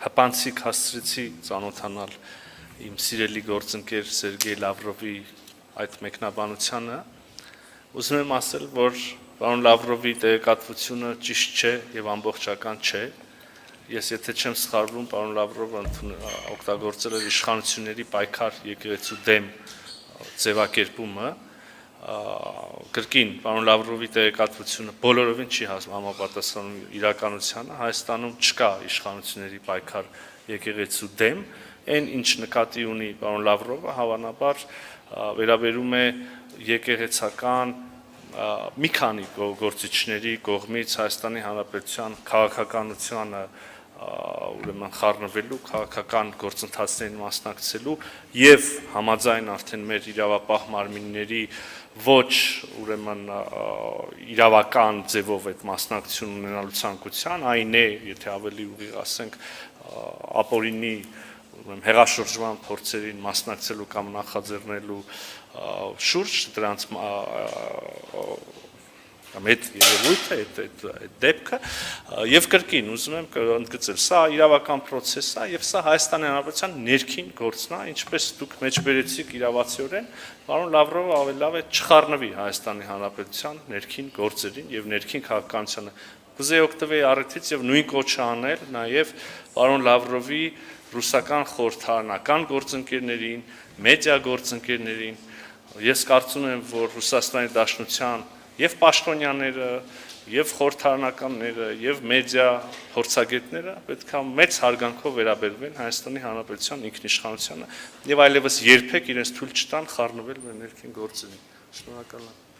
հպանցիկ հասցրեցի ծանոթանալ իմ սիրելի գործընկեր Սերգեյ Լավրովի այդ մեկնաբանությանը, ուզում եմ ասել, որ պարոն Լավրովի տեղեկատվությունը ճիշտ չէ եւ ամբողջական չէ։ Ես եթե չեմ սխալվում, պարոն Լավրովը օգտագործել էր իշխանությունների պայքար եկեղեցու դեմ ձևակերպումը, կրկին պարոն Լավրովի տեղեկատվությունը բոլորովին չի համապատասխանում իրականությանը, Հայաստանում չկա իշխանությունների պայքար եկեղեցու դեմ, այն ինչ նկատի ունի պարոն Լավրովը, հավանաբար վերաբերում է եկեղեցական մի քանի գործիչների կողմից Հայաստանի Հանրապետության քաղաքականությանը ուրեմն խառնվելու, քաղաքական գործընթացներին մասնակցելու եւ համաձայն արդեն մեր իրավապահ մարմինների ոչ ուրեմն իրավական ձևով այդ մասնակցություն ունենալու ցանկության, այն է, եթե ավելի ուղիղ ասենք, ապօրինի հեղաշրջման փորձերին մասնակցելու կամ նախաձեռնելու շուրջ դրանց այդ երևույթը, այդ դեպքը եւ կրկին ուզում եմ ընդգծել, սա իրավական process է եւ սա Հայաստանի Հանրապետության ներքին գործն է, ինչպես դուք մեջբերեցիք իրավացիորեն, պարոն Լավրովը ավելի լավ է չխառնվի Հայաստանի Հանրապետության ներքին գործերին եւ ներքին քաղաքականությանը։ Կուզեի օգտվել առիթից եւ նույն կոչը անել նաեւ պարոն Լավրովի ռուսական խորհրդարանական գործընկերներին, մեդիա գործընկերներին։ Ես կարծում եմ, որ Ռուսաստանի Դաշնության եւ պաշտոնյաները, եւ խորհրդարանականները, եւ մեդիա փորձագետները պետք է մեծ հարգանքով վերաբերվեն Հայաստանի Հանրապետության ինքնիշխանությանը եւ այլևս երբեք իրենց թույլ չտան խառնվել մեր ներքին գործերին։ Շնորհակալ եմ։